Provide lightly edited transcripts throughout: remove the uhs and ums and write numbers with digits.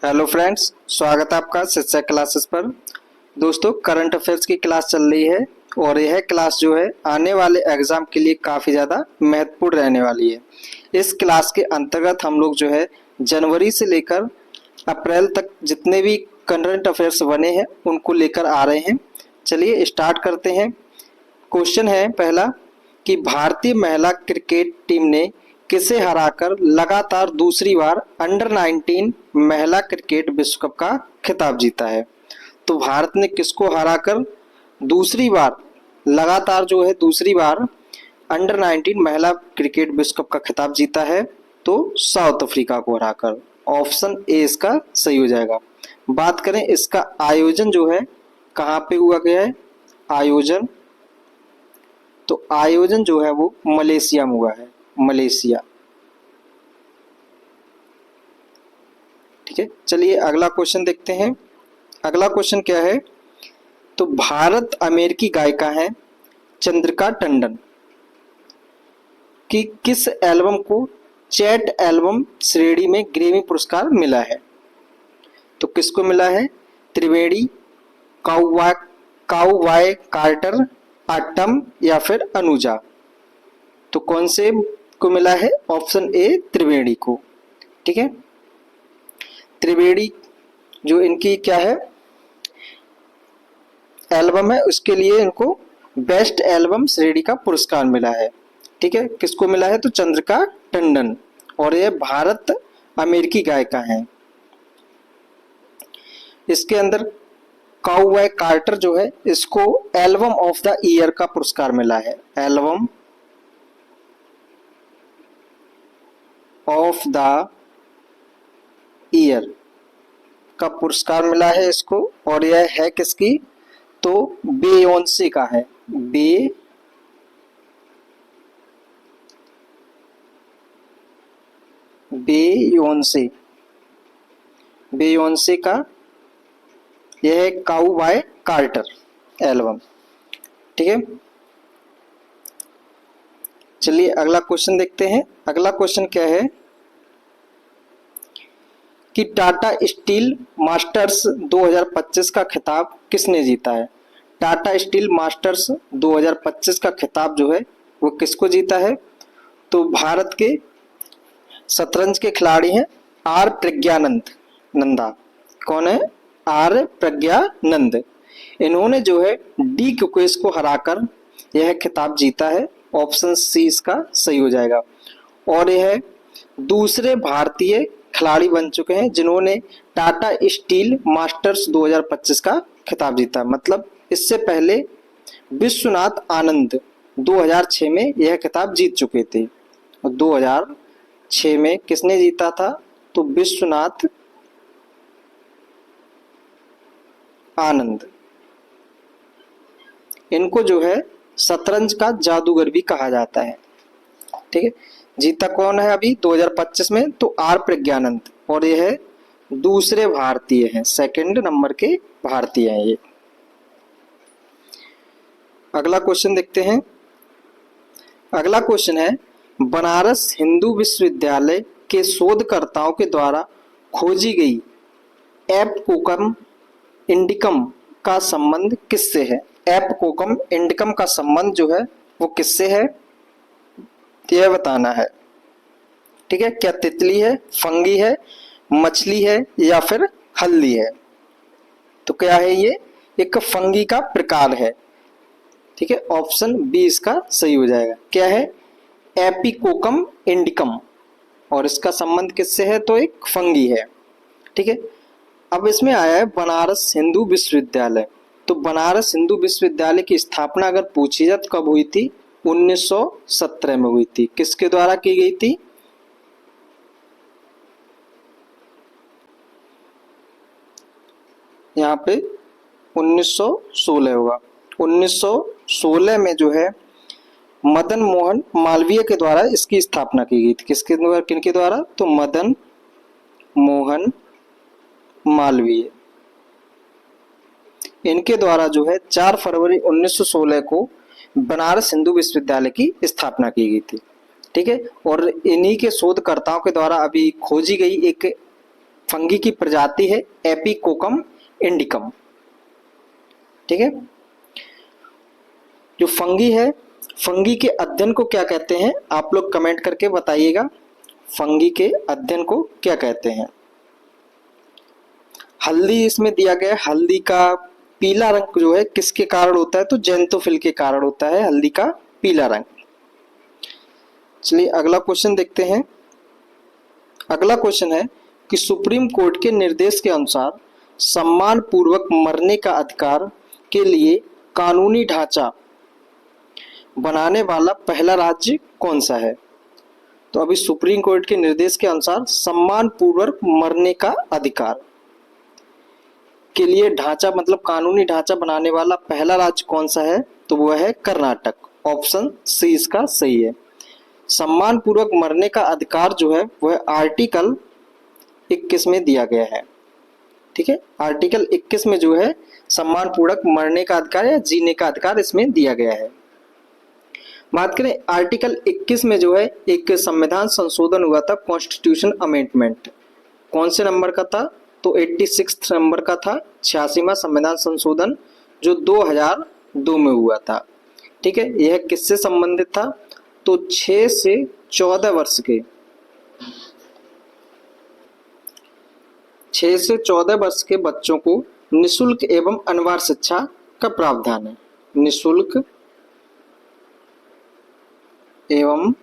Hello friends, स्वागत है आपका शिक्षा क्लासेस पर। दोस्तों, करंट अफेयर्स की क्लास चल रही है और यह क्लास जो है आने वाले एग्जाम के लिए काफ़ी ज़्यादा महत्वपूर्ण रहने वाली है। इस क्लास के अंतर्गत हम लोग जो है जनवरी से लेकर अप्रैल तक जितने भी करंट अफेयर्स बने हैं उनको लेकर आ रहे हैं। चलिए स्टार्ट करते हैं। क्वेश्चन है पहला कि भारतीय महिला क्रिकेट टीम ने किसे हराकर लगातार दूसरी बार अंडर 19 महिला क्रिकेट विश्व कप का खिताब जीता है। तो भारत ने किसको हराकर दूसरी बार लगातार जो है दूसरी बार अंडर 19 महिला क्रिकेट विश्व कप का खिताब जीता है? तो साउथ अफ्रीका को हराकर। ऑप्शन ए इसका सही हो जाएगा। बात करें इसका आयोजन जो है कहाँ पे हुआ गया है आयोजन, तो आयोजन जो है वो मलेशिया में हुआ है, मलेशिया। ठीक है, चलिए अगला क्वेश्चन देखते हैं। अगला क्वेश्चन क्या है? तो भारत अमेरिकी गायिका है चंद्रिका टंडन की किस एल्बम को चैट एल्बम श्रेणी में ग्रैमी पुरस्कार मिला है? तो किसको मिला है? त्रिवेणी, काउबॉय कार्टर, आटम या फिर अनुजा? तो कौन से को मिला है? ऑप्शन ए त्रिवेणी को। ठीक है, त्रिवेणी जो इनकी क्या है एल्बम है उसके लिए इनको बेस्ट एल्बम श्रेणी का पुरस्कार मिला है। ठीक है, किसको मिला है? तो चंद्रिका टंडन, और ये भारत अमेरिकी गायिका हैं। इसके अंदर काउबॉय कार्टर जो है इसको एल्बम ऑफ द ईयर का पुरस्कार मिला है, एल्बम ऑफ द ईयर का पुरस्कार मिला है इसको, और यह है किसकी? तो बेयोंसे का है, बेयोंसे का यह है काउबॉय कार्टर एल्बम। ठीक है, चलिए अगला क्वेश्चन देखते हैं। अगला क्वेश्चन क्या है कि टाटा स्टील मास्टर्स 2025 का खिताब किसने जीता है? टाटा स्टील मास्टर्स 2025 का खिताब जो है वो किसको जीता है? तो भारत के शतरंज के खिलाड़ी हैं आर प्रज्ञानंद नंदा। कौन है? आर प्रज्ञानंद। इन्होंने जो है डी कुकेश को हराकर यह खिताब जीता है। ऑप्शन सी इसका सही हो जाएगा। और यह दूसरे भारतीय खिलाड़ी बन चुके हैं जिन्होंने टाटा स्टील मास्टर्स 2025 का खिताब जीता। मतलब इससे पहले विश्वनाथ आनंद 2006 में यह खिताब जीत चुके थे। 2006 में किसने जीता था? तो विश्वनाथ आनंद। इनको जो है शतरंज का जादूगर भी कहा जाता है। ठीक है, जीता कौन है अभी 2025 में? तो आर प्रज्ञानंद, और यह दूसरे भारतीय हैं, सेकंड नंबर के भारतीय हैं ये। अगला क्वेश्चन देखते हैं। अगला क्वेश्चन है बनारस हिंदू विश्वविद्यालय के शोधकर्ताओं के द्वारा खोजी गई एपकोकम इंडिकम का संबंध किससे है? एपकोकम इंडिकम का संबंध जो है वो किससे है यह बताना है। ठीक है, क्या तितली है, फंगी है, मछली है या फिर हल्दी है? तो क्या है ये? एक फंगी का प्रकार है। ठीक है, ऑप्शन बी इसका सही हो जाएगा। क्या है? एपिकोकम इंडिकम, और इसका संबंध किससे है? तो एक फंगी है। ठीक है, अब इसमें आया है बनारस हिंदू विश्वविद्यालय। तो बनारस हिंदू विश्वविद्यालय की स्थापना अगर पूछी जाए तो कब हुई थी? 1917 में हुई थी। किसके द्वारा की गई थी? यहाँ पे 1916 होगा। 1916 में जो है मदन मोहन मालवीय के द्वारा इसकी स्थापना की गई थी। किसके द्वारा? किनके द्वारा? तो मदन मोहन मालवीय, इनके द्वारा जो है 4 फरवरी 1916 को बनारस हिंदू विश्वविद्यालय की स्थापना की गई थी। ठीक है, और इन्हीं के शोधकर्ताओं के द्वारा अभी खोजी गई एक फंगी की प्रजाति है एपिकोकम इंडिकम। ठीक है, जो फंगी है, फंगी के अध्ययन को क्या कहते हैं, आप लोग कमेंट करके बताइएगा। फंगी के अध्ययन को क्या कहते हैं। हल्दी इसमें दिया गया है, हल्दी का पीला रंग जो है किसके कारण होता है, तो ज़ेंथोफिल के कारण होता है हल्दी का पीला रंग। चलिए अगला क्वेश्चन देखते हैं। अगला क्वेश्चन है कि सुप्रीम कोर्ट के निर्देश के अनुसार सम्मान पूर्वक मरने का अधिकार के लिए कानूनी ढांचा बनाने वाला पहला राज्य कौन सा है। तो अभी सुप्रीम कोर्ट के निर्देश के अनुसार सम्मान पूर्वक मरने का अधिकार के लिए ढांचा मतलब कानूनी ढांचा बनाने वाला पहला राज्य कौन सा है, तो वह है कर्नाटक। ऑप्शन सी इसका सही है। सम्मान पूर्वक मरने का अधिकार जो है वह आर्टिकल 21 में दिया गया है। ठीक है, आर्टिकल 21 में जो है सम्मान पूर्वक मरने का अधिकार या जीने का अधिकार इसमें दिया गया है। बात करें आर्टिकल 21 में जो है एक संविधान संशोधन हुआ था, कॉन्स्टिट्यूशन अमेंडमेंट। कौन से नंबर का था, तो 86 नंबर का था, 86वां संविधान संशोधन जो 2002 में हुआ था। ठीक है, यह किससे संबंधित था, तो 6 से 14 वर्ष के 6 से 14 वर्ष के बच्चों को निशुल्क एवं अनिवार्य शिक्षा का प्रावधान है। निशुल्क एवं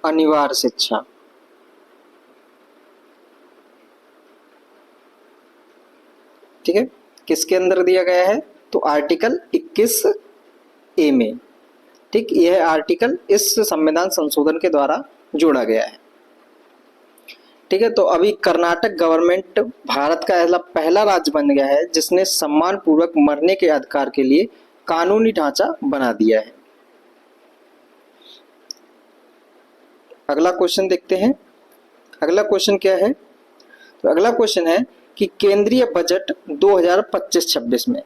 अनिवार्य शिक्षा। ठीक है, किसके अंदर दिया गया है, तो आर्टिकल 21A में। ठीक, यह आर्टिकल इस संविधान संशोधन के द्वारा जोड़ा गया है। ठीक है, तो अभी कर्नाटक गवर्नमेंट भारत का ऐसा पहला राज्य बन गया है जिसने सम्मान पूर्वक मरने के अधिकार के लिए कानूनी ढांचा बना दिया है। अगला क्वेश्चन देखते हैं। अगला क्वेश्चन क्या है, तो अगला क्वेश्चन है कि केंद्रीय बजट 2025-26 में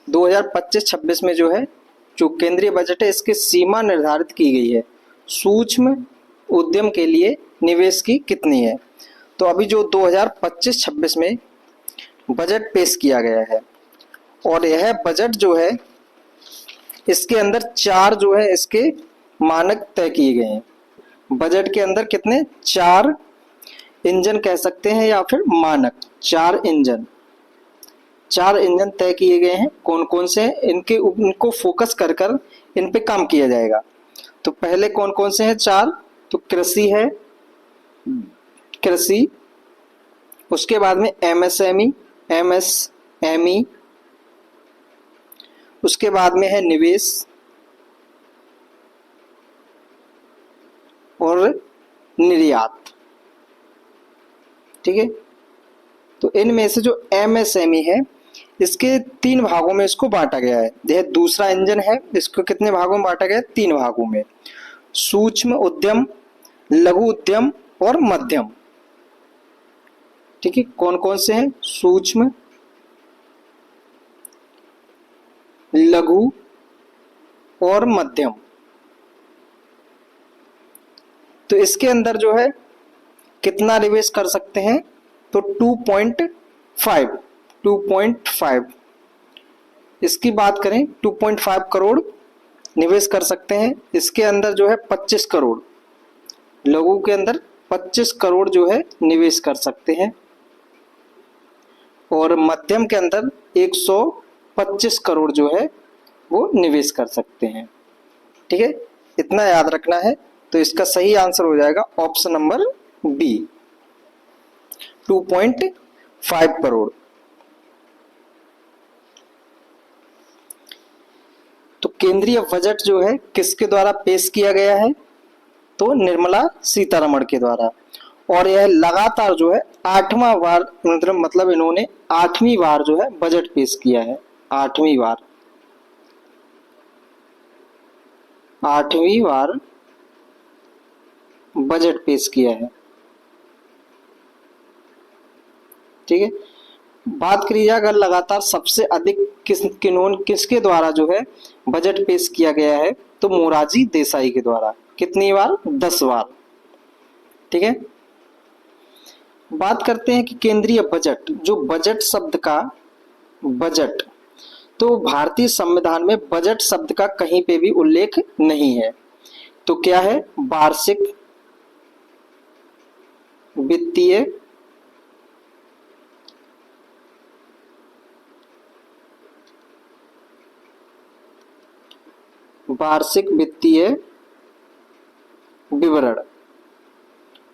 2025-26 में जो है जो केंद्रीय बजट है इसकी सीमा निर्धारित की गई है। सूक्ष्म उद्यम के लिए निवेश की कितनी है, तो अभी जो 2025-26 में बजट पेश किया गया है और यह बजट जो है इसके अंदर 4 जो है इसके मानक तय किए गए हैं। बजट के अंदर कितने, 4 इंजन कह सकते हैं या फिर मानक, 4 इंजन तय किए गए हैं। कौन कौन से हैं, इनको फोकस कर कर इन पे काम किया जाएगा। तो पहले कौन कौन से हैं 4, तो कृषि है, कृषि, उसके बाद में एमएसएमई, उसके बाद में है निवेश और निर्यात। ठीक है, तो इनमें से जो एमएसएमई है इसके 3 भागों में इसको बांटा गया है। यह दूसरा इंजन है, इसको कितने भागों में बांटा गया है, 3 भागों में। सूक्ष्म उद्यम, लघु उद्यम और मध्यम। ठीक है, कौन कौन से हैं, सूक्ष्म, लघु और मध्यम। तो इसके अंदर जो है कितना निवेश कर सकते हैं, तो 2.5 इसकी बात करें 2.5 करोड़ निवेश कर सकते हैं। इसके अंदर जो है 25 करोड़, लघु के अंदर 25 करोड़ जो है निवेश कर सकते हैं और मध्यम के अंदर 125 करोड़ जो है वो निवेश कर सकते हैं। ठीक है, इतना याद रखना है। तो इसका सही आंसर हो जाएगा ऑप्शन नंबर बी, 2.5 करोड़। तो केंद्रीय बजट जो है किसके द्वारा पेश किया गया है, तो निर्मला सीतारमण के द्वारा। और यह लगातार जो है 8वां बार मतलब इन्होंने 8वीं बार जो है बजट पेश किया है। 8वीं बार बजट पेश किया है। ठीक है, बात करिए अगर लगातार सबसे अधिक किसके द्वारा जो है बजट पेश किया गया है, तो मोरारजी देसाई के द्वारा। कितनी बार, 10 बार। ठीक है, बात करते हैं कि केंद्रीय बजट, जो बजट शब्द का बजट, तो भारतीय संविधान में बजट शब्द का कहीं पे भी उल्लेख नहीं है। तो क्या है? वार्षिक वित्तीय वार्षिक वित्तीय विवरण।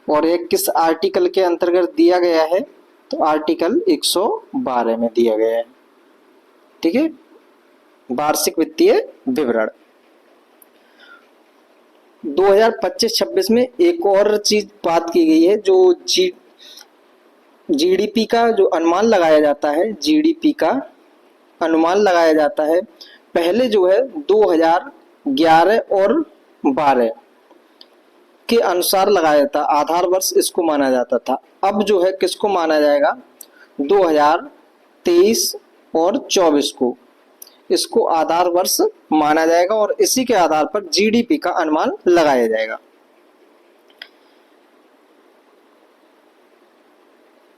और ये किस आर्टिकल के अंतर्गत दिया गया है? तो आर्टिकल 112 में दिया गया है। ठीक है, वार्षिक वित्तीय विवरण। 2025-26 में एक और चीज बात की गई है, जो जीडीपी का जो अनुमान लगाया जाता है, जीडीपी का अनुमान लगाया जाता है, पहले जो है 2011 और 12 के अनुसार लगाया था, आधार वर्ष इसको माना जाता था। अब जो है किसको माना जाएगा? 2023 और 24 को इसको आधार वर्ष माना जाएगा और इसी के आधार पर जीडीपी का अनुमान लगाया जाएगा।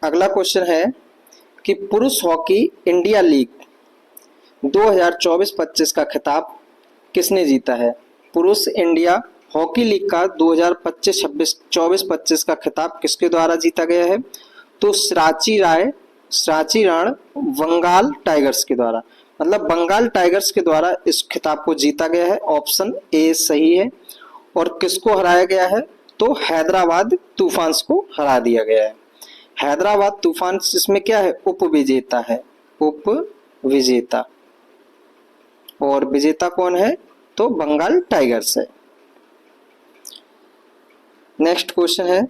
अगला क्वेश्चन है कि पुरुष हॉकी इंडिया लीग 2024-25 का खिताब किसने जीता है? पुरुष इंडिया हॉकी लीग का 2024-25 का खिताब किसके द्वारा जीता गया है? तो सांची रण बंगाल टाइगर्स के द्वारा, मतलब बंगाल टाइगर्स के द्वारा इस खिताब को जीता गया है। ऑप्शन ए सही है। और किसको हराया गया है? तो हैदराबाद तूफान्स को हरा दिया गया है। हैदराबाद तूफान्स इसमें क्या है? उपविजेता है, उपविजेता। और विजेता कौन है? तो बंगाल टाइगर्स है। नेक्स्ट क्वेश्चन है,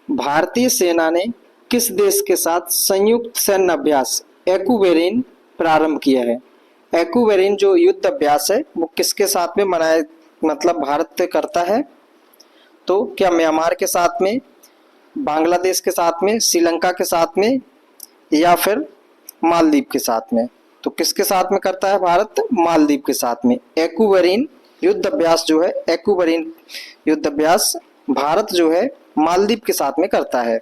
भारतीय सेना ने किस देश के साथ संयुक्त सैन्य अभ्यास एक्यूवेरिन प्रारंभ किया है? एक्यूवेरिन जो युद्ध अभ्यास है वो किसके साथ में मनाया, मतलब भारत करता है? तो क्या म्यांमार के साथ में, बांग्लादेश के साथ में, श्रीलंका के साथ में, या फिर मालदीव के साथ में? तो किसके साथ में करता है भारत? मालदीव के साथ में। एक्यूवेरिन युद्ध अभ्यास जो है, एक्यूवेरिन युद्ध अभ्यास भारत जो है मालदीव के साथ में करता है।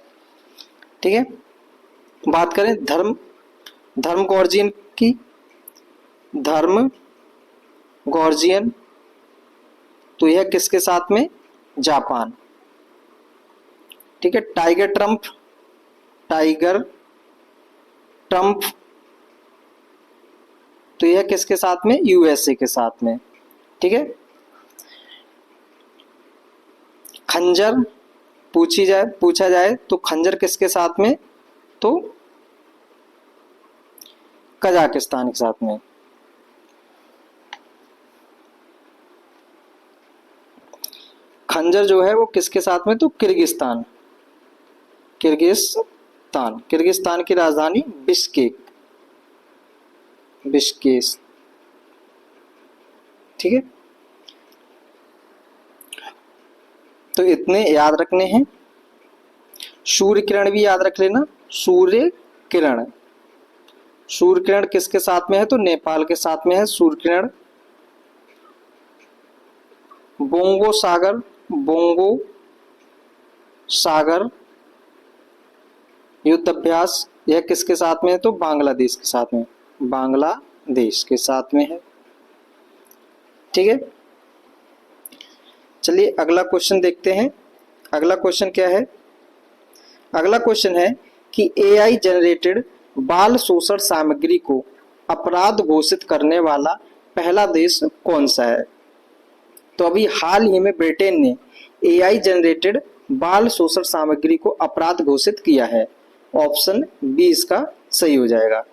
ठीक है, बात करें धर्म गॉर्जियन की, धर्म गॉर्जियन, तो यह किसके साथ में? जापान। ठीक है, टाइगर ट्रम्प, तो यह किसके साथ में? यूएसए के साथ में। ठीक है, खंजर पूछा जाए तो खंजर किसके साथ में? तो कजाकिस्तान के साथ में। खंजर जो है वो किसके साथ में? तो किर्गिस्तान की राजधानी बिश्केक। ठीक है, तो इतने याद रखने हैं। सूर्य किरण भी याद रख लेना। सूर्य किरण किसके साथ में है? तो नेपाल के साथ में है सूर्य किरण। बोंगो सागर युद्ध अभ्यास, यह किसके साथ में है? तो बांग्लादेश के साथ में, बांग्लादेश के साथ में है। ठीक है, चलिए अगला क्वेश्चन देखते हैं। अगला क्वेश्चन क्या है? अगला क्वेश्चन है कि एआई जनरेटेड बाल शोषण सामग्री को अपराध घोषित करने वाला पहला देश कौन सा है? तो अभी हाल ही में ब्रिटेन ने एआई जनरेटेड बाल शोषण सामग्री को अपराध घोषित किया है। ऑप्शन बी इसका सही हो जाएगा।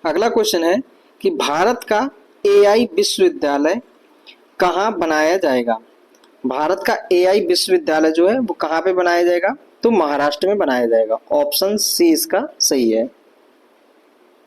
अगला क्वेश्चन है कि भारत का एआई विश्वविद्यालय कहाँ बनाया जाएगा? भारत का एआई विश्वविद्यालय जो है वो कहाँ पे बनाया जाएगा? तो महाराष्ट्र में बनाया जाएगा। ऑप्शन सी इसका सही है।